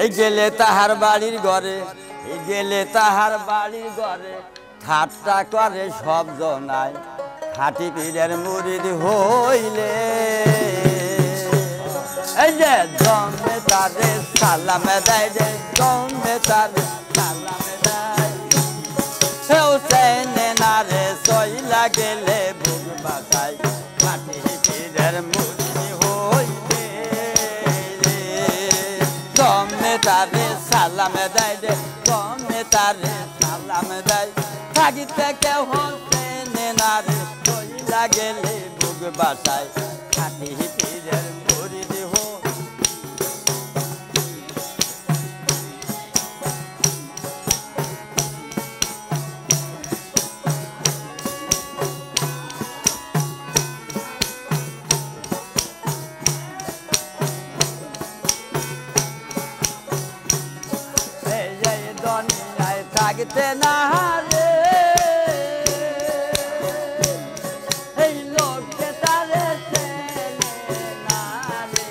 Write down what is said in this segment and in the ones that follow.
এই গেলে তাহার বাড়ির ঘরে, এই গেলে তাহার বাড়ির ঘরে ঠাট্টা করে সব জনায়, খাঁটি পীরের মুরিদ হইলে এই যে জন্মে তারে সালাম দেয়, যে জন্মে তারে সালাম দেয়। কেউ চেনে না রে সইলা গেলে বুক বাতায়, খাঁটি পীরের মুরিদ হইলে জন্মে তারে সালাম দেয়, যে জন্মে তারে সালাম দেয়। থাকিতে কেউ চেনে না রে সইলা গেলে বুক বাতায়, খাঁটি পীরের মুরিদ হইলে। থাকতে না রে এই লোককে তারে চেনে না রে,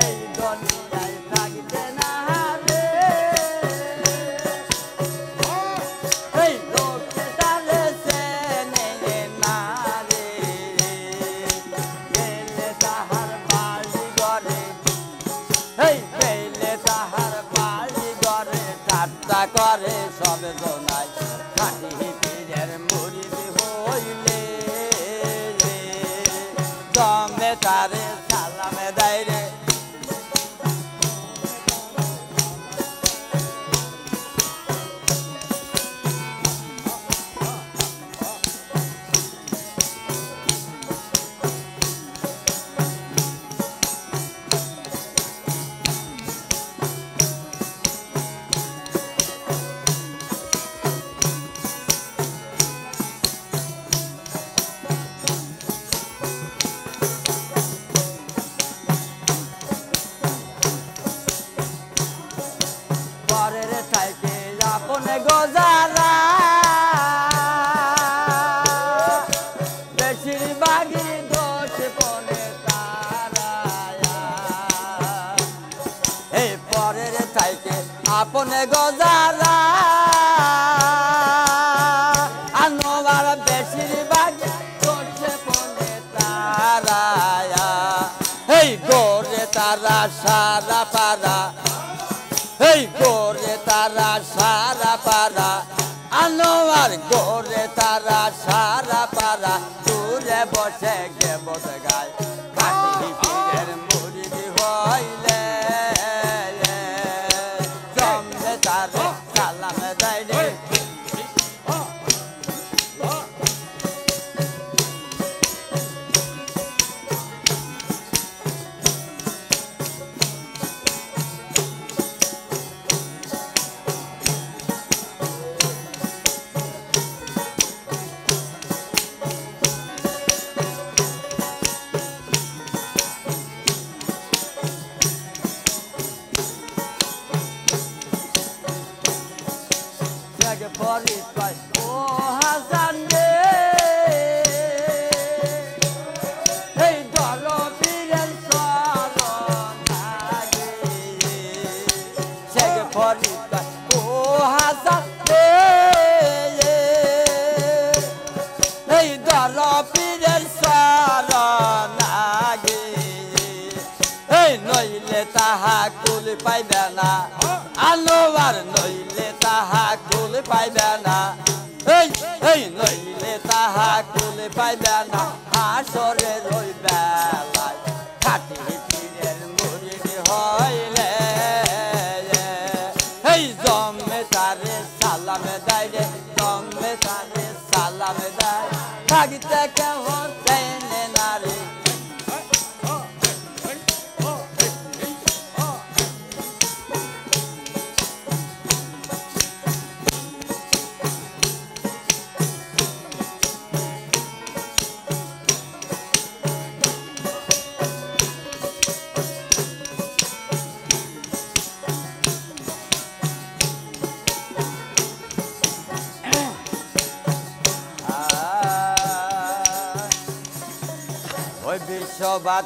এই দুনিয়ায় থাকতে না রে এই লোককে তারে চেনে না রে। গেলে তাহার বাড়ি ঘরে, এই গেলে তাহার ঠাট্টা করে সব জনায়, খাঁটি পীরের মুরিদ হইলে জন্মে তারে সালাম দেয় রে। আপনে গোজারা বেশিরভাগই দোষ পনে তারা, এই পরের চাইতে আপনে গোজারা আনোয়ার বেশিরভাগই দোষ পনে তারা, এই গোরে তারা সারা পারা, এই গোরে তারা সারা পারা আনোয়ার গোরে তারা সারা পারা দূরে বসে গেবত গায়, খাঁটি পীরের মুরিদ হইলে জন্মে তারে সালাম দেয় রে। ও হাসান রে এই দল বীরের শরণাগে, শেখ ফরিদ ও হাসান রে এই দল বীরের শরণাগে, এই নইলে তাহা কুল পাইবে না আনোয়ার, নইলে তাহা কুল পাইবে না, এই নইলে তাহা কুল পাইবে না হাসরে রই বেলায়, খাঁটি পীরের মুরিদ হইলে এই জন্মে তারে সালাম দেয় রে, জন্মে তারে সালাম দেয়। থাকিতে কেহ চেনে না রে ওই বিশ্ববাদ